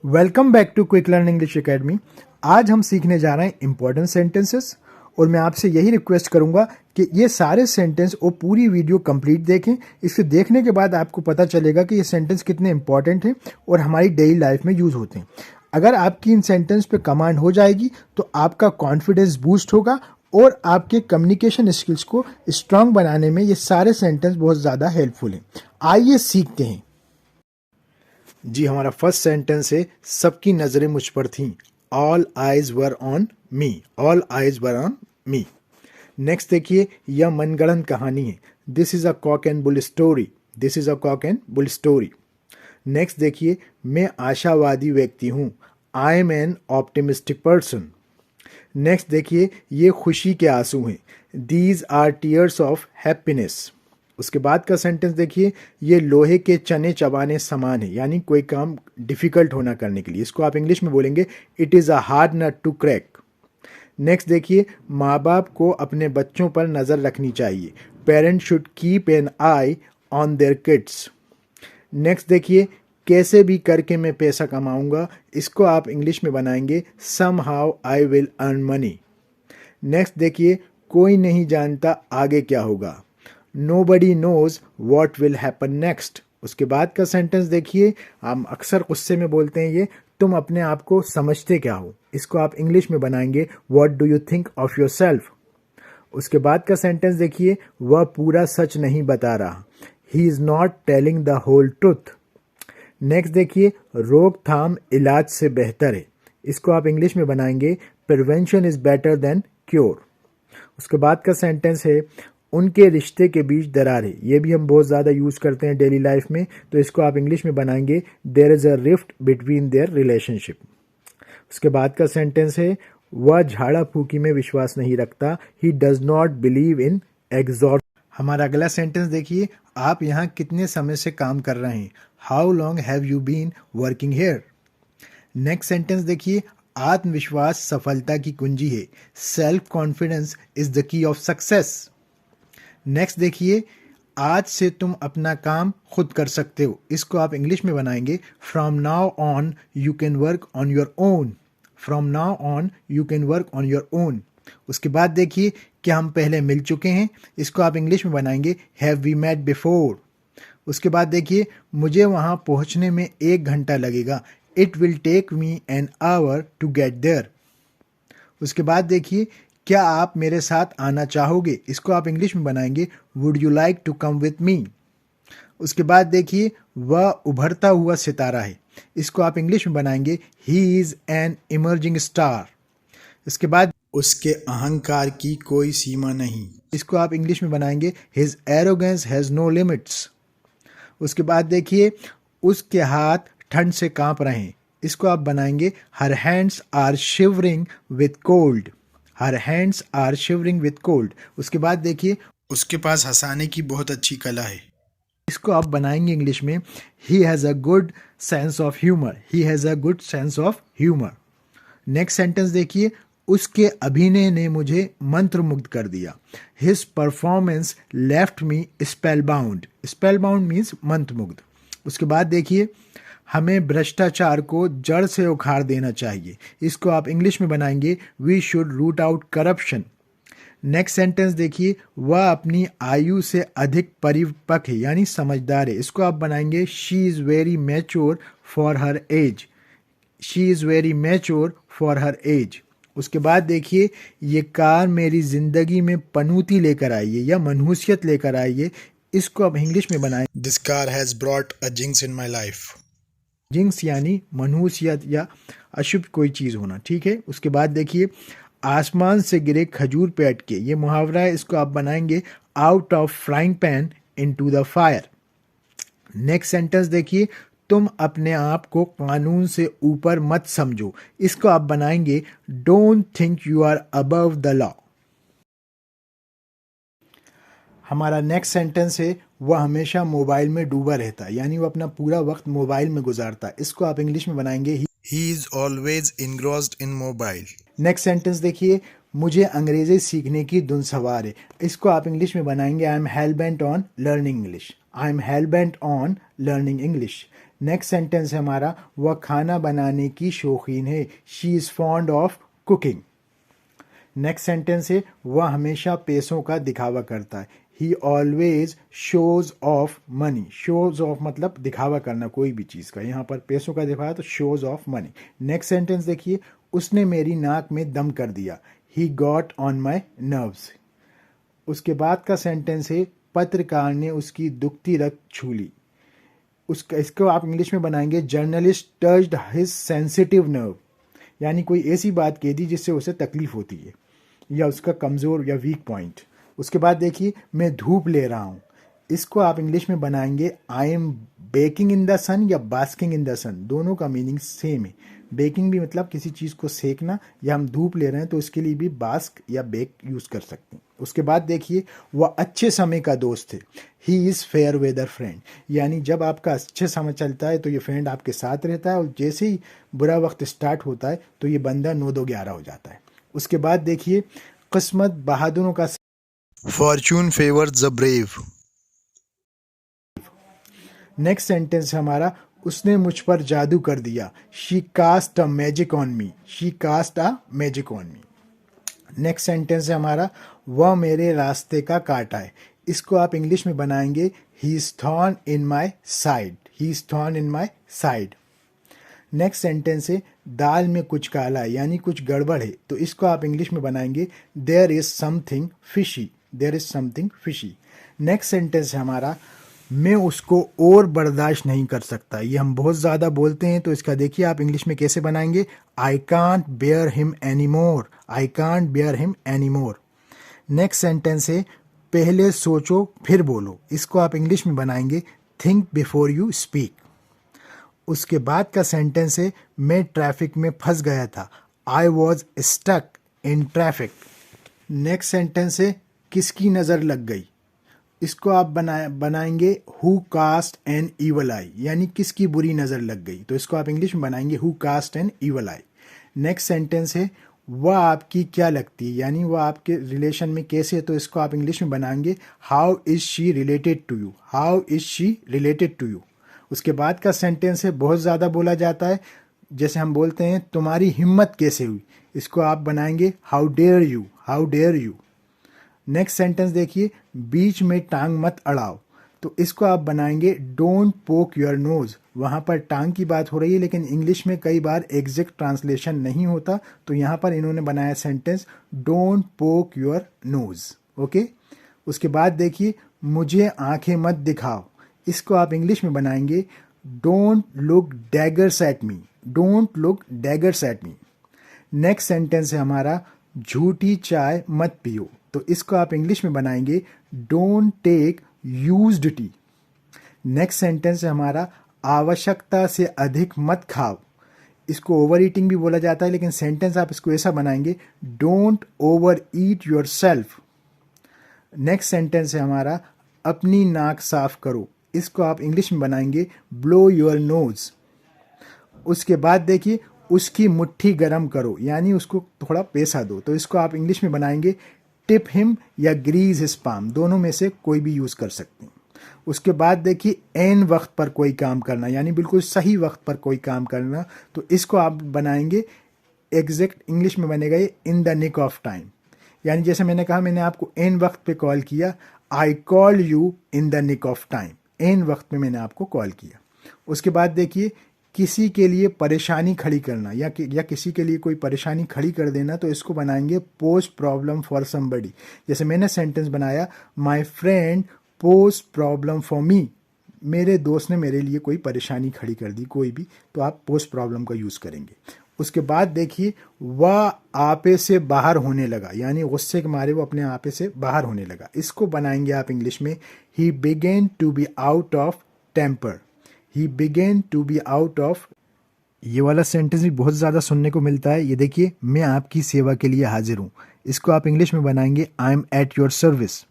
Welcome back to Quick Learn English Academy. आज हम सीखने जा रहे हैं इंपॉर्टेंट सेंटेंसेस और मैं आपसे यही रिक्वेस्ट करूंगा कि ये सारे सेंटेंस और पूरी वीडियो कंप्लीट देखें। इसे देखने के बाद आपको पता चलेगा कि ये सेंटेंस कितने इंपॉर्टेंट हैं और हमारी डेली लाइफ में यूज़ होते हैं। अगर आपकी इन सेंटेंस पे कमांड हो जाएगी तो आपका कॉन्फिडेंस बूस्ट होगा और आपके कम्युनिकेशन स्किल्स को स्ट्रांग बनाने में ये सारे सेंटेंस बहुत ज़्यादा हेल्पफुल हैं। आइए सीखते हैं। जी, हमारा फर्स्ट सेंटेंस है, सबकी नजरें मुझ पर थीं। All eyes were on me. All eyes were on me. Next देखिए, यह मनगढ़ंत कहानी है। This is a cock and bull story. This is a cock and bull story. Next देखिए, मैं आशावादी व्यक्ति हूँ। I am an optimistic person. Next देखिए, ये खुशी के आंसू हैं। These are tears of happiness. उसके बाद का सेंटेंस देखिए, ये लोहे के चने चबाने समान है, यानी कोई काम डिफिकल्ट होना करने के लिए। इसको आप इंग्लिश में बोलेंगे it is a hard nut to crack. Next देखिए, माँ बाप को अपने बच्चों पर नज़र रखनी चाहिए। Parents should keep an I on their kids. Next देखिए, कैसे भी करके मैं पैसा कमाऊंगा। इसको आप इंग्लिश में बनाएंगे somehow I will earn money. Next देखिए, कोई नहीं जानता आगे क्या होगा। Nobody knows what will happen next। उसके बाद का सेंटेंस देखिए, हम अक्सर गुस्से में बोलते हैं ये, तुम अपने आप को समझते क्या हो। इसको आप इंग्लिश में बनाएंगे What do you think of yourself। उसके बाद का सेंटेंस देखिए, वह पूरा सच नहीं बता रहा। He is not telling the whole truth। Next देखिए, रोकथाम इलाज से बेहतर है। इसको आप इंग्लिश में बनाएंगे prevention is better than cure. उसके बाद का सेंटेंस है, उनके रिश्ते के बीच दरार है। ये भी हम बहुत ज़्यादा यूज़ करते हैं डेली लाइफ में, तो इसको आप इंग्लिश में बनाएंगे there is a rift between their relationship. उसके बाद का सेंटेंस है, वह झाड़ा फूकी में विश्वास नहीं रखता। He does not believe in exhaust. हमारा अगला सेंटेंस देखिए, आप यहाँ कितने समय से काम कर रहे हैं। How long have you been working here. Next sentence देखिए, आत्मविश्वास सफलता की कुंजी है। Self confidence is the key of success. Next देखिए, आज से तुम अपना काम खुद कर सकते हो। इसको आप इंग्लिश में बनाएंगे from now on you can work on your own. From now on you can work on your own. उसके बाद देखिए, क्या हम पहले मिल चुके हैं। इसको आप इंग्लिश में बनाएंगे हैव वी मेट बिफोर। उसके बाद देखिए, मुझे वहाँ पहुँचने में 1 घंटा लगेगा। It will take me an hour to get there. उसके बाद देखिए, क्या आप मेरे साथ आना चाहोगे। इसको आप इंग्लिश में बनाएंगे would you like to come with me. उसके बाद देखिए, वह उभरता हुआ सितारा है। इसको आप इंग्लिश में बनाएंगे he is an emerging star. इसके बाद, उसके अहंकार की कोई सीमा नहीं। इसको आप इंग्लिश में बनाएंगे his arrogance has no limits. उसके बाद देखिए, उसके हाथ ठंड से कांप रहे हैं। इसको आप बनाएंगे her hands are shivering with cold. Her hands are shivering with cold. उसके बाद देखिए, उसके पास हंसाने की बहुत अच्छी कला है। इसको आप बनाएंगे इंग्लिश में ही has a good sense of humour. He has a good sense of humour. Next sentence देखिए, उसके अभिनय ने मुझे मंत्रमुग्ध कर दिया। His performance left me spell bound. Spell bound means मंत्रमुग्ध। उसके बाद देखिए, हमें भ्रष्टाचार को जड़ से उखाड़ देना चाहिए। इसको आप इंग्लिश में बनाएंगे we should root out corruption. Next sentence देखिए, वह अपनी आयु से अधिक परिपक्व है, यानी समझदार है। इसको आप बनाएंगे she is very mature for her age. She is very mature for her age. उसके बाद देखिए, ये कार मेरी ज़िंदगी में पनूती लेकर आई है या मनहूसियत लेकर आई है। इसको आप इंग्लिश में बनाएं this car has brought a jinx in my life. Jinx यानी मनहूसियत या अशुभ कोई चीज़ होना, ठीक है। उसके बाद देखिए, आसमान से गिरे खजूर पे अटके। ये मुहावरा है। इसको आप बनाएंगे out of frying pan into the fire. Next sentence देखिए, तुम अपने आप को कानून से ऊपर मत समझो। इसको आप बनाएंगे don't think you are above the law. हमारा नेक्स्ट सेंटेंस है, वह हमेशा मोबाइल में डूबा रहता है, यानी वो अपना पूरा वक्त मोबाइल में गुजारता है। इसको आप इंग्लिश में बनाएंगे he is always engrossed in mobile. Next sentence देखिए, मुझे अंग्रेजी सीखने की धुन सवार है। इसको आप इंग्लिश में बनाएंगे I M hello bent on learning English. I am hello bent on learning English. Next sentence है हमारा, वह खाना बनाने की शौकीन है, she is fond of cooking. Next sentence है, वह हमेशा पैसों का दिखावा करता है, ही always shows of money. Shows of मतलब दिखावा करना कोई भी चीज़ का, यहाँ पर पैसों का दिखावा तो shows of money. Next sentence देखिए, उसने मेरी नाक में दम कर दिया, he got on my nerves. उसके बाद का सेंटेंस है, पत्रकार ने उसकी दुखती रग छू ली। उसका इसको आप इंग्लिश में बनाएंगे, journalist touched his sensitive nerve, यानी कोई ऐसी बात कह दी जिससे उसे तकलीफ होती है या उसका कमज़ोर या वीक पॉइंट। उसके बाद देखिए, मैं धूप ले रहा हूँ, इसको आप इंग्लिश में बनाएंगे, I am baking in the sun या बास्किंग इन द सन, दोनों का मीनिंग सेम है। बेकिंग भी मतलब किसी चीज़ को सेकना, या हम धूप ले रहे हैं तो इसके लिए भी बास्क या बेक यूज़ कर सकते हैं। उसके बाद देखिए, वह अच्छे समय का दोस्त है, he is fair weather friend, यानी जब आपका अच्छे समय चलता है तो ये फ्रेंड आपके साथ रहता है, और जैसे ही बुरा वक्त स्टार्ट होता है तो ये बंदा 9-2-11 हो जाता है। उसके बाद देखिए, किस्मत बहादुरों का। Fortune favors the brave. Next sentence है हमारा, उसने मुझ पर जादू कर दिया, she cast a magic on me, she cast a magic on me. Next sentence है हमारा, वह मेरे रास्ते का कांटा है, इसको आप इंग्लिश में बनाएंगे, he is thorn in my side, he is thorn in my side. Next sentence है, दाल में कुछ काला है, यानी कुछ गड़बड़ है, तो इसको आप इंग्लिश में बनाएंगे, there is something fishy, there is something fishy. Next sentence है हमारा, मैं उसको और बर्दाश्त नहीं कर सकता, ये हम बहुत ज़्यादा बोलते हैं, तो इसका देखिए आप इंग्लिश में कैसे बनाएंगे, I can't bear him any more, I can't bear him any more. Next sentence है, पहले सोचो फिर बोलो, इसको आप इंग्लिश में बनाएंगे, थिंक बिफोर यू स्पीक। उसके बाद का सेंटेंस है, मैं ट्रैफिक में फंस गया था, I was stuck in traffic. Next sentence है, किसकी नज़र लग गई, इसको आप बनाएंगे, who cast an evil eye, यानी किसकी बुरी नज़र लग गई, तो इसको आप इंग्लिश में बनाएंगे, who cast an evil eye. Next sentence है, वह आपकी क्या लगती है, यानी वह आपके रिलेशन में कैसे है, तो इसको आप इंग्लिश में बनाएंगे, how is she related to you, how is she related to you. उसके बाद का सेंटेंस है, बहुत ज़्यादा बोला जाता है, जैसे हम बोलते हैं, तुम्हारी हिम्मत कैसे हुई, इसको आप बनाएंगे, how dare you, how dare you. Next sentence देखिए, बीच में टांग मत अड़ाओ, तो इसको आप बनाएंगे, डोंट पोक योर नोज। वहाँ पर टांग की बात हो रही है, लेकिन इंग्लिश में कई बार एग्जैक्ट ट्रांसलेशन नहीं होता, तो यहाँ पर इन्होंने बनाया सेंटेंस, डोंट पोक योर नोज। ओके। उसके बाद देखिए, मुझे आंखें मत दिखाओ, इसको आप इंग्लिश में बनाएंगे, don't look daggers at me, don't look daggers at me. Next sentence है हमारा, झूठी चाय मत पियो, तो इसको आप इंग्लिश में बनाएंगे, don't take used tea. Next sentence है हमारा, आवश्यकता से अधिक मत खाओ, इसको ओवर ईटिंग भी बोला जाता है, लेकिन सेंटेंस आप इसको ऐसा बनाएंगे, don't over eat your self. Next sentence है हमारा, अपनी नाक साफ करो, इसको आप इंग्लिश में बनाएंगे, ब्लो योर नोज। उसके बाद देखिए, उसकी मुट्ठी गर्म करो, यानी उसको थोड़ा पैसा दो, तो इसको आप इंग्लिश में बनाएंगे, टिप हिम या ग्रीज हिज पाम, दोनों में से कोई भी यूज़ कर सकते हैं। उसके बाद देखिए, एन वक्त पर कोई काम करना, यानी बिल्कुल सही वक्त पर कोई काम करना, तो इसको आप बनाएंगे, एग्जैक्ट इंग्लिश में बनेगा ये, in the nick of time, यानी जैसे मैंने कहा, मैंने आपको एन वक्त पे कॉल किया, I call you in the nick of time, एन वक्त में मैंने आपको कॉल किया। उसके बाद देखिए, किसी के लिए परेशानी खड़ी करना या किसी के लिए कोई परेशानी खड़ी कर देना, तो इसको बनाएंगे, पोज प्रॉब्लम फॉर समबडी। जैसे मैंने सेंटेंस बनाया, my friend pose problem for me, मेरे दोस्त ने मेरे लिए कोई परेशानी खड़ी कर दी कोई भी, तो आप पोज प्रॉब्लम का यूज़ करेंगे। उसके बाद देखिए, वह आपे से बाहर होने लगा, यानी गुस्से के मारे वो अपने आपे से बाहर होने लगा, इसको बनाएंगे आप इंग्लिश में, he began to be out of temper, he began to be out of. ये वाला सेंटेंस भी बहुत ज़्यादा सुनने को मिलता है, ये देखिए, मैं आपकी सेवा के लिए हाजिर हूँ, इसको आप इंग्लिश में बनाएंगे, I M at your service.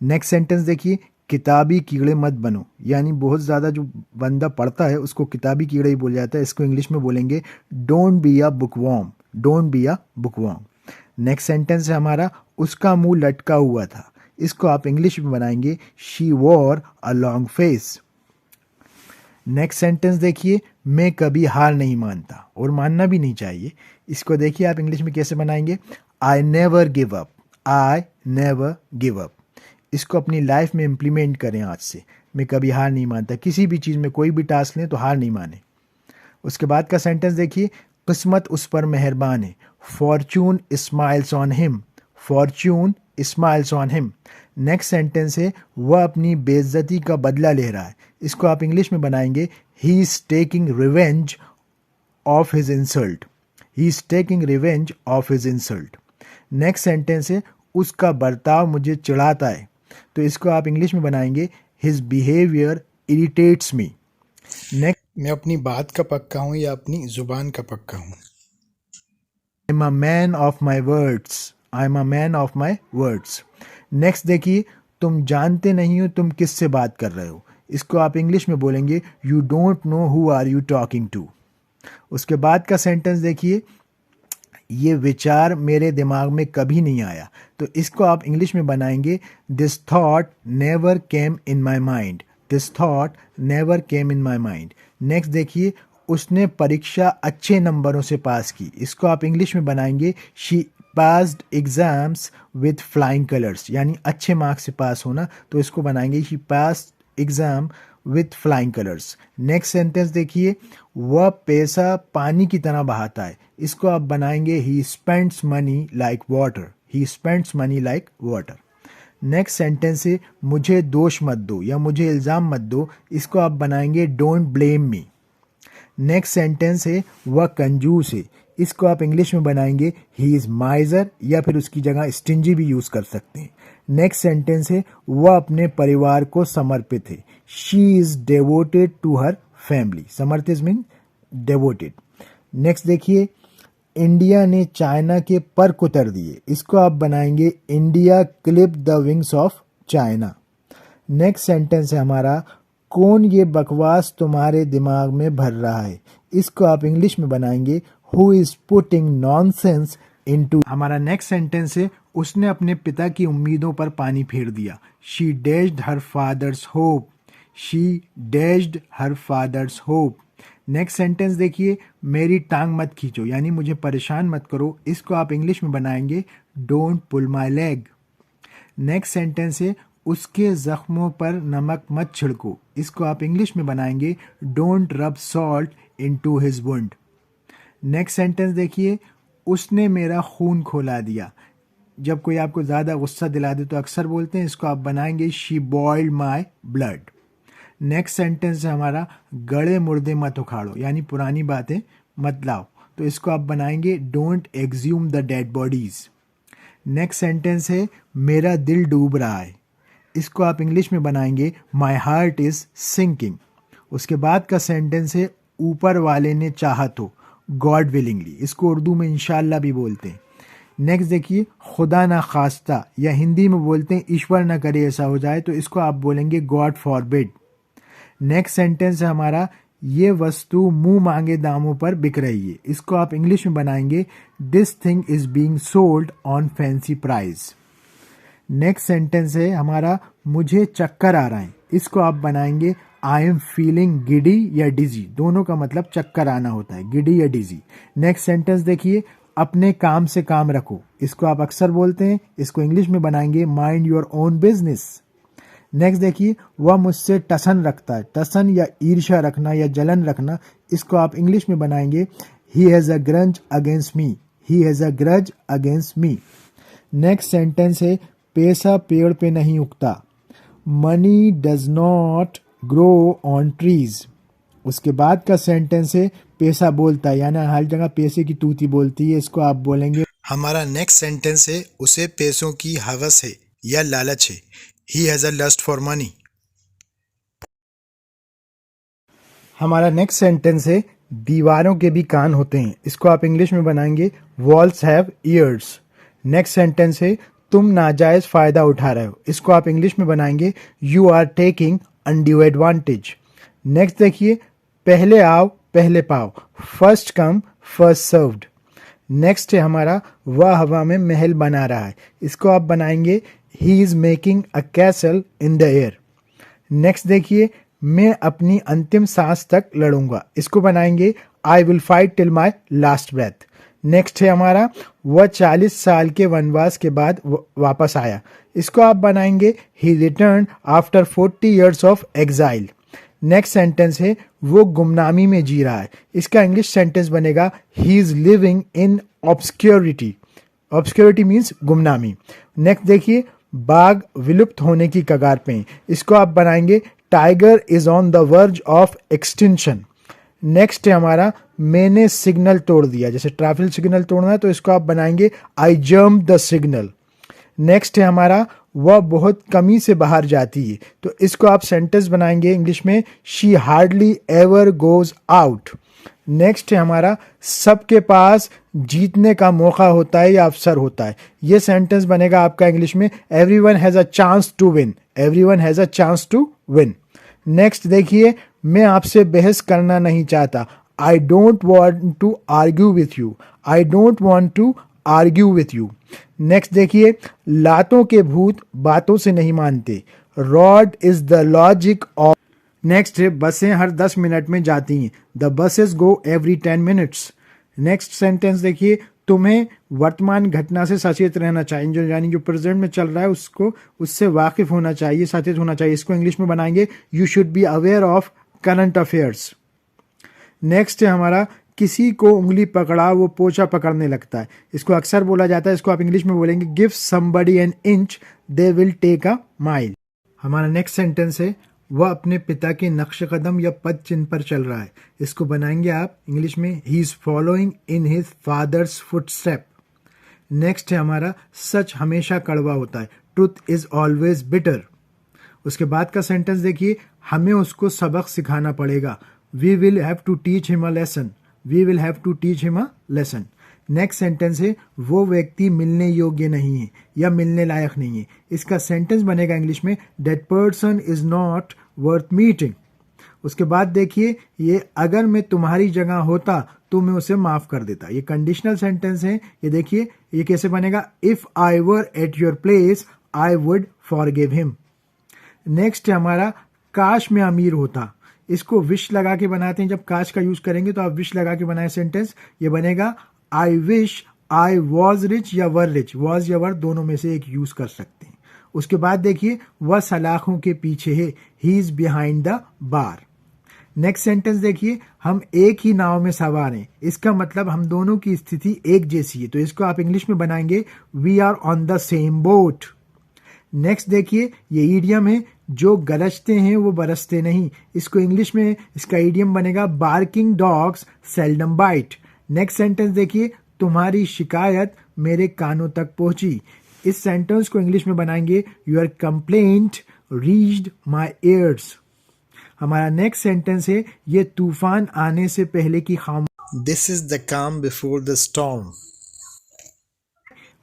Next sentence देखिए, किताबी कीड़े मत बनो, यानी बहुत ज़्यादा जो बंदा पढ़ता है उसको किताबी कीड़ा ही बोल जाता है, इसको इंग्लिश में बोलेंगे, don't be a bookworm, don't be a bookworm. Next sentence है हमारा, उसका मुंह लटका हुआ था, इसको आप इंग्लिश में बनाएंगे, she war a long face. Next sentence देखिए, मैं कभी हार नहीं मानता, और मानना भी नहीं चाहिए। इसको देखिए आप इंग्लिश में कैसे बनाएंगे, I never give up, I never give up. इसको अपनी लाइफ में इम्प्लीमेंट करें आज से, मैं कभी हार नहीं मानता, किसी भी चीज़ में कोई भी टास्क लें तो हार नहीं माने। उसके बाद का सेंटेंस देखिए, किस्मत उस पर मेहरबान है, Fortune smiles on him, Fortune smiles on him. Next sentence है, वह अपनी बेइज्जती का बदला ले रहा है। इसको आप इंग्लिश में बनाएंगे, he is taking revenge of his insult, he is taking revenge of his insult. Next sentence है, उसका बर्ताव मुझे चिढ़ाता है। तो इसको आप इंग्लिश में बनाएंगे, हिज बिहेवियर इरिटेट्स मी। नेक्स्ट, मैं अपनी बात का पक्का हूँ या अपनी जुबान का पक्का हूँ। I am a man of my words, I am a man of my words. Next देखिए, तुम जानते नहीं हो तुम किससे बात कर रहे हो। इसको आप इंग्लिश में बोलेंगे, you don't know who are you talking to. उसके बाद का सेंटेंस देखिए, ये विचार मेरे दिमाग में कभी नहीं आया। तो इसको आप इंग्लिश में बनाएंगे, this thought never came in my mind, this thought never came in my mind. Next देखिए, उसने परीक्षा अच्छे नंबरों से पास की। इसको आप इंग्लिश में बनाएंगे, she passed exams with flying colours, यानी अच्छे मार्क्स से पास होना। तो इसको बनाएंगे, she passed exam with flying colours. Next sentence देखिए, वह पैसा पानी की तरह बहाता है। इसको आप बनाएंगे, he spends money like water, he spends money like water. Next sentence है, मुझे दोष मत दो या मुझे इल्ज़ाम मत दो। इसको आप बनाएंगे, don't blame me. Next sentence है, वह कंजूस है। इसको आप इंग्लिश में बनाएंगे, ही इज़ माइजर, या फिर उसकी जगह स्टिंजी भी यूज़ कर सकते हैं। नेक्स्ट सेंटेंस है, वह अपने परिवार को समर्पित है, she is devoted to her family. समर्पित मीन डेवोटेड। नेक्स्ट देखिए, इंडिया ने चाइना के पर कुतर दिए। इसको आप बनाएंगे, India clip the wings of China. Next sentence है हमारा, कौन ये बकवास तुम्हारे दिमाग में भर रहा है। इसको आप इंग्लिश में बनाएंगे, who is putting nonsense into. हमारा नेक्स्ट सेंटेंस है, उसने अपने पिता की उम्मीदों पर पानी फेर दिया, she dashed her father's hope, she dashed her father's hope. Next sentence देखिए, मेरी टांग मत खींचो, यानी मुझे परेशान मत करो। इसको आप इंग्लिश में बनाएंगे, don't pull my leg. Next sentence है, उसके जख्मों पर नमक मत छिड़को। इसको आप इंग्लिश में बनाएंगे, डोंट रब salt into his wound. Next sentence देखिए, उसने मेरा खून खोला दिया। जब कोई आपको ज़्यादा गुस्सा दिला दे तो अक्सर बोलते हैं, इसको आप बनाएंगे, she boiled my blood. Next sentence है हमारा, गड़े मुर्दे मत उखाड़ो, यानी पुरानी बातें मत लाओ। तो इसको आप बनाएंगे, don't exhume the dead bodies. Next sentence है, मेरा दिल डूब रहा है। इसको आप इंग्लिश में बनाएंगे, माई हार्ट इज सिंकिंग। उसके बाद का सेंटेंस है, ऊपर वाले ने चाहा तो, गॉड विलिंगली। इसको उर्दू में इंशाल्लाह भी बोलते हैं। नेक्स्ट देखिए, खुदा ना खास्ता, या हिंदी में बोलते हैं ईश्वर ना करे ऐसा हो जाए, तो इसको आप बोलेंगे, गॉड फॉरबिड। नेक्स्ट सेंटेंस है हमारा, ये वस्तु मुंह मांगे दामों पर बिक रही है। इसको आप इंग्लिश में बनाएंगे, this thing is being sold on fancy price. Next sentence है हमारा, मुझे चक्कर आ रहा है। इसको आप बनाएंगे, आई एम फीलिंग गिडी या डिजी। दोनों का मतलब चक्कर आना होता है, गिडी या डिजी। नेक्स्ट सेंटेंस देखिए, अपने काम से काम रखो। इसको आप अक्सर बोलते हैं, इसको इंग्लिश में बनाएंगे, mind your own business. Next देखिए, वह मुझसे टसन रखता है। टसन या ईर्ष्या रखना या जलन रखना। इसको आप इंग्लिश में बनाएंगे, ही has a grudge against me, he has a grudge against me. Next sentence है, पैसा पेड़ पे नहीं उगता, money does not grow on trees. उसके बाद का सेंटेंस है, पैसा बोलता है, यानी हर जगह पैसे की तूती बोलती है। इसको आप बोलेंगे, हमारा नेक्स्ट सेंटेंस है, उसे पैसों की हवस है या लालच है, he has a lust for money. हमारा नेक्स्ट सेंटेंस है, दीवारों के भी कान होते हैं। इसको आप इंग्लिश में बनाएंगे, walls have years. Next sentence है, तुम नाजायज फायदा उठा रहे हो। इसको आप इंग्लिश में बनाएंगे, you are taking undue advantage. Next देखिए, पहले आओ पहले पाओ, first come first served. Next है हमारा, वह हवा में महल बना रहा है। इसको आप बनाएंगे, he is making a castle in the air. Next देखिए, मैं अपनी अंतिम सांस तक लड़ूंगा। इसको बनाएंगे I will fight till my last breath. Next है हमारा वह 40 साल के वनवास के बाद वापस आया। इसको आप बनाएंगे he return after 40 years of exile. Next sentence है वो गुमनामी में जी रहा है। इसका इंग्लिश सेंटेंस बनेगा he is living in obscurity. Obscurity means गुमनामी। नेक्स्ट देखिए बाघ विलुप्त होने की कगार पे हैं। इसको आप बनाएंगे tiger is on the verge of extinction. Next है हमारा मैंने सिग्नल तोड़ दिया। जैसे ट्रैफिक सिग्नल तोड़ना है तो इसको आप बनाएंगे I jump the signal. Next है हमारा वह बहुत कमी से बाहर जाती है, तो इसको आप सेंटेंस बनाएंगे इंग्लिश में she hardly ever goes out. Next है हमारा सबके पास जीतने का मौका होता है या अवसर होता है। ये सेंटेंस बनेगा आपका इंग्लिश में everyone has a chance to win. Everyone has a chance to win. Next देखिए मैं आपसे बहस करना नहीं चाहता। I don't want to argue with you. I don't want to argue with you. Next देखिए लातों के भूत बातों से नहीं मानते। Rod is the logic of. Next है बसें हर 10 मिनट में जाती हैं। The buses go every 10 minutes. Next sentence देखिए तुम्हें वर्तमान घटना से सचेत रहना चाहिए, जो यानी जो प्रेजेंट में चल रहा है उसको उससे वाकिफ होना चाहिए, सचेत होना चाहिए। इसको इंग्लिश में बनाएंगे you should be aware of current affairs. Next है हमारा किसी को उंगली पकड़ा वो पोछा पकड़ने लगता है। इसको अक्सर बोला जाता है। इसको आप इंग्लिश में बोलेंगे give somebody an inch they will take a mile. हमारा नेक्स्ट सेंटेंस है वह अपने पिता के नक्श कदम या पद चिन्ह पर चल रहा है। इसको बनाएंगे आप इंग्लिश में he is following in his father's footstep. Next है हमारा सच हमेशा कड़वा होता है। Truth is always bitter. उसके बाद का सेंटेंस देखिए हमें उसको सबक सिखाना पड़ेगा। We will have to teach him a lesson. We will have to teach him a lesson. Next sentence है वो व्यक्ति मिलने योग्य नहीं है या मिलने लायक नहीं है। इसका सेंटेंस बनेगा इंग्लिश में that person is not worth meeting. उसके बाद देखिए ये अगर मैं तुम्हारी जगह होता तो मैं उसे माफ कर देता। ये कंडीशनल सेंटेंस है। ये देखिए ये कैसे बनेगा if I were at your place I would forgive him. Next है हमारा काश मैं अमीर होता। इसको विश लगा के बनाते हैं। जब काश का यूज करेंगे तो आप विश लगा के बनाए सेंटेंस। ये बनेगा I wish I was rich या वर रिच। वॉज या वर दोनों में से एक यूज कर सकते हैं। उसके बाद देखिए वह सलाखों के पीछे है। He is behind the bar. Next sentence देखिए हम एक ही नाव में सवार हैं। इसका मतलब हम दोनों की स्थिति एक जैसी है, तो इसको आप इंग्लिश में बनाएंगे we are on the same boat. Next देखिए ये ईडियम है जो गरजते हैं वो बरसते नहीं। इसको इंग्लिश में इसका ईडियम बनेगा barking dogs seldom bite. Next sentence देखिए तुम्हारी शिकायत मेरे कानों तक पहुंची। इस सेंटेंस को इंग्लिश में बनाएंगे your complaint reached my years. हमारा नेक्स्ट सेंटेंस है ये तूफान आने से पहले की खामोशी। दिस इज द काम बिफोर द स्टॉर्म।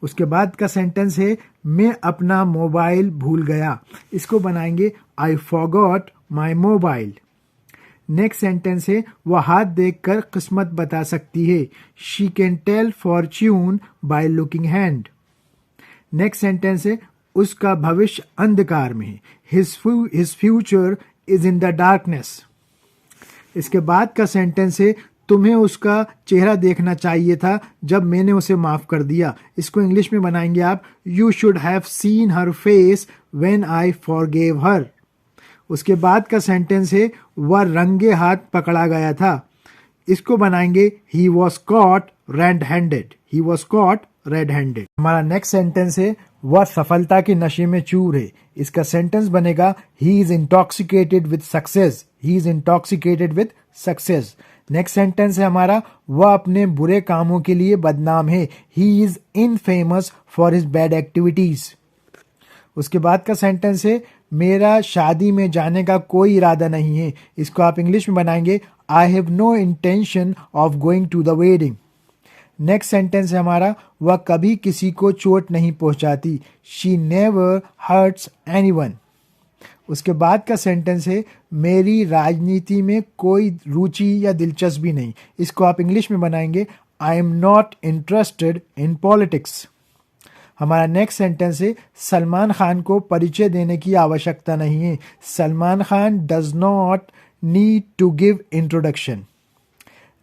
उसके बाद का सेंटेंस है मैं अपना मोबाइल भूल गया। इसको बनाएंगे I forgot my mobile. Next sentence है वह हाथ देखकर किस्मत बता सकती है। She can tell fortune by looking hand. Next sentence है उसका भविष्य अंधकार में है। His future is in the darkness. इसके बाद का सेंटेंस है तुम्हें उसका चेहरा देखना चाहिए था जब मैंने उसे माफ कर दिया। इसको इंग्लिश में बनाएंगे आप you should have seen her face when I forgave her. उसके बाद का सेंटेंस है वह रंगे हाथ पकड़ा गया था। इसको बनाएंगे he was caught red handed. He was caught red handed. हमारा नेक्स्ट सेंटेंस है वह सफलता के नशे में चूर है। इसका सेंटेंस बनेगा he is intoxicated with success. He is intoxicated with success. Next sentence है हमारा वह अपने बुरे कामों के लिए बदनाम है। He is infamous for his bad activities. उसके बाद का सेंटेंस है मेरा शादी में जाने का कोई इरादा नहीं है। इसको आप इंग्लिश में बनाएंगे I have no intention of going to the wedding. Next sentence है हमारा वह कभी किसी को चोट नहीं पहुंचाती। She never hurts anyone. उसके बाद का सेंटेंस है मेरी राजनीति में कोई रुचि या दिलचस्पी नहीं। इसको आप इंग्लिश में बनाएंगे I am not interested in politics. हमारा नेक्स्ट सेंटेंस है सलमान खान को परिचय देने की आवश्यकता नहीं है। Salman Khan does not need to give introduction.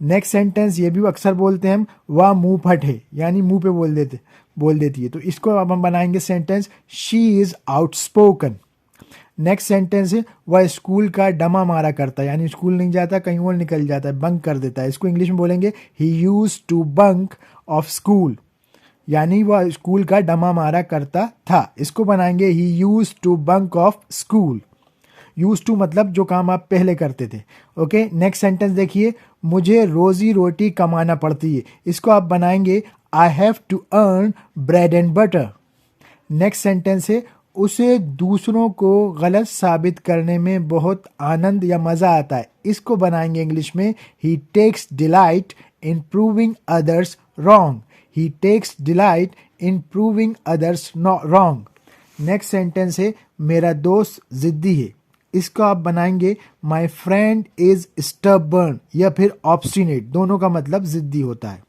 Next sentence ये भी अक्सर बोलते हैं हम, वह मुंह फट है, यानी मुंह पे बोल देती है। तो इसको अब हम बनाएंगे sentence she is outspoken. Next sentence है वह स्कूल का डमा मारा करता है, यानी स्कूल नहीं जाता, कहीं और निकल जाता है, बंक कर देता है। इसको इंग्लिश में बोलेंगे he used to bunk off school, यानी वह स्कूल का डमा मारा करता था। इसको बनाएंगे he used to bunk off school. Use to मतलब जो काम आप पहले करते थे। ओके, नेक्स्ट सेंटेंस देखिए, मुझे रोजी रोटी कमाना पड़ती है। इसको आप बनाएंगे I have to earn bread and butter. Next sentence है उसे दूसरों को गलत साबित करने में बहुत आनंद या मज़ा आता है। इसको बनाएंगे इंग्लिश में he takes delight in proving others wrong. He takes delight in proving others wrong. Next sentence है मेरा दोस्त जिद्दी है। इसको आप बनाएंगे माई फ्रेंड इज स्टबर्न या फिर ऑब्स्टिनेट, दोनों का मतलब जिद्दी होता है।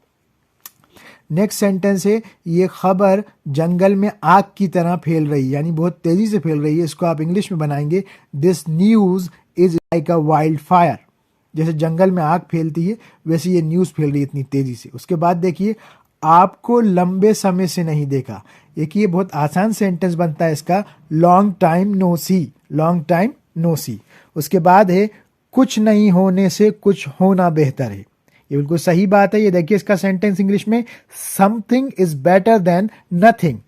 नेक्स्ट सेंटेंस है ये खबर जंगल में आग की तरह फैल रही है, यानी बहुत तेजी से फैल रही है। इसको आप इंग्लिश में बनाएंगे this news is like a wild fire. जैसे जंगल में आग फैलती है वैसे ये न्यूज फैल रही है इतनी तेजी से। उसके बाद देखिए आपको लंबे समय से नहीं देखा। एक ये बहुत आसान सेंटेंस बनता है इसका, लॉन्ग टाइम नो सी। लॉन्ग टाइम नो सी। उसके बाद है कुछ नहीं होने से कुछ होना बेहतर है। ये बिल्कुल सही बात है। ये देखिए इसका सेंटेंस इंग्लिश में something is better than nothing.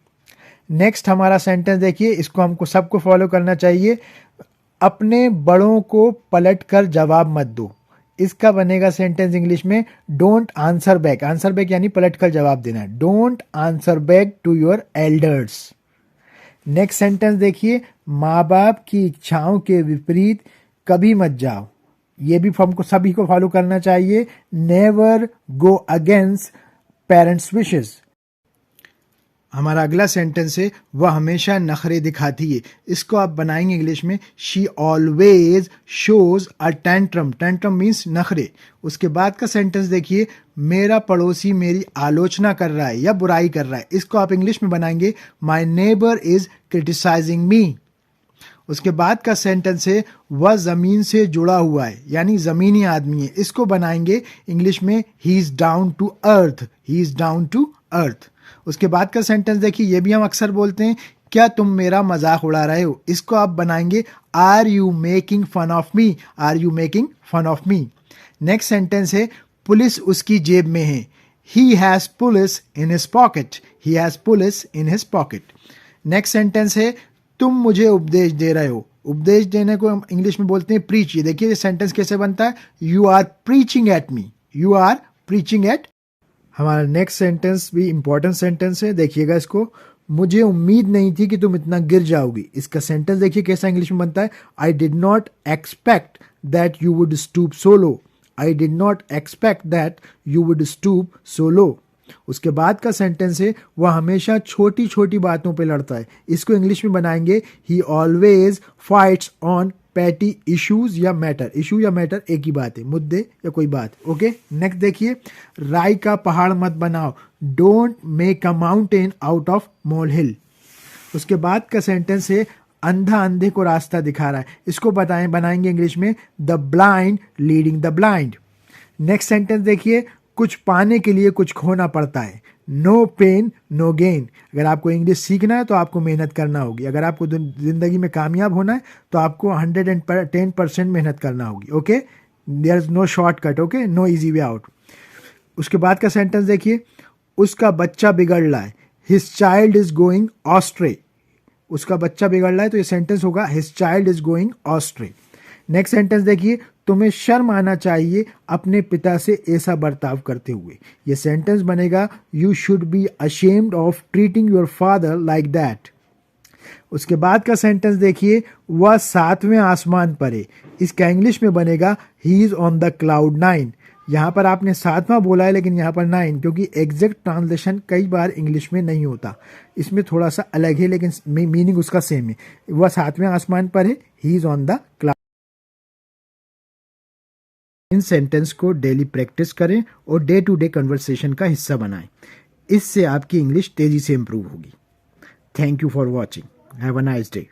Next हमारा सेंटेंस देखिए, इसको हमको सबको फॉलो करना चाहिए, अपने बड़ों को पलट कर जवाब मत दो। इसका बनेगा सेंटेंस इंग्लिश में don't answer back. Answer back यानी पलट कर जवाब देना। Don't answer back to your elders. Next sentence देखिए, माँ बाप की इच्छाओं के विपरीत कभी मत जाओ। ये भी हमको सभी को फॉलो करना चाहिए, never go against parents wishes. हमारा अगला सेंटेंस है वह हमेशा नखरे दिखाती है। इसको आप बनाएंगे इंग्लिश में she always shows a tantrum. Tantrum means नखरे। उसके बाद का सेंटेंस देखिए, मेरा पड़ोसी मेरी आलोचना कर रहा है या बुराई कर रहा है। इसको आप इंग्लिश में बनाएंगे माई नेबर इज क्रिटिसाइजिंग मी। उसके बाद का सेंटेंस है वह जमीन से जुड़ा हुआ है, यानी जमीनी आदमी है। इसको बनाएंगे इंग्लिश में he is down to earth. He is down to earth. उसके बाद का सेंटेंस देखिए, ये भी हम अक्सर बोलते हैं, क्या तुम मेरा मजाक उड़ा रहे हो। इसको आप बनाएंगे are you making fun of me. Are you making fun of me. Next sentence है पुलिस उसकी जेब में है। He has police in his pocket. He has police in his pocket. Next sentence है तुम मुझे उपदेश दे रहे हो। उपदेश देने को हम इंग्लिश में बोलते हैं प्रीच। ये देखिए ये सेंटेंस कैसे बनता है, you are preaching at me. You are preaching at. हमारा नेक्स्ट सेंटेंस भी इंपॉर्टेंट सेंटेंस है, देखिएगा इसको, मुझे उम्मीद नहीं थी कि तुम इतना गिर जाओगी। इसका सेंटेंस देखिए कैसा इंग्लिश में बनता है, I did not expect that you would stoop so low. I did not expect that you would stoop so low. उसके बाद का सेंटेंस है वह हमेशा छोटी छोटी बातों पे लड़ता है। इसको इंग्लिश में बनाएंगे he always fights on petty issues या मैटर। इशू या मैटर एक ही बात है, मुद्दे या कोई बात। ओके, नेक्स्ट देखिए, राई का पहाड़ मत बनाओ। Don't make a mountain out of molehill. उसके बाद का सेंटेंस है अंधा अंधे को रास्ता दिखा रहा है। इसको बनाएंगे इंग्लिश में the blind leading the blind. Next sentence देखिए, कुछ पाने के लिए कुछ खोना पड़ता है। No pain no gain. अगर आपको इंग्लिश सीखना है तो आपको मेहनत करना होगी। अगर आपको जिंदगी में कामयाब होना है तो आपको 110% मेहनत करना होगी। Okay, there is no shortcut. Okay, no easy way out. उसके बाद का सेंटेंस देखिए, उसका बच्चा बिगड़ रहा है। His child is going astray. उसका बच्चा बिगड़ रहा है तो ये सेंटेंस होगा his child is going astray. Next sentence देखिए, तुम्हें शर्म आना चाहिए अपने पिता से ऐसा बर्ताव करते हुए। ये सेंटेंस बनेगा you should be ashamed of treating your father like that. उसके बाद का सेंटेंस देखिए, वह 7वें आसमान पर है। इसका इंग्लिश में बनेगा he is on the cloud 9। यहाँ पर आपने 7वां बोला है लेकिन यहाँ पर 9, क्योंकि एग्जैक्ट ट्रांसलेशन कई बार इंग्लिश में नहीं होता। इसमें थोड़ा सा अलग है लेकिन मीनिंग उसका सेम है। वह 7वें आसमान पर है, he is on the cloud. In sentence को डेली प्रैक्टिस करें और डे टू डे कन्वर्सेशन का हिस्सा बनाएं। इससे आपकी इंग्लिश तेजी से इंप्रूव होगी। Thank you for watching. Have a nice day.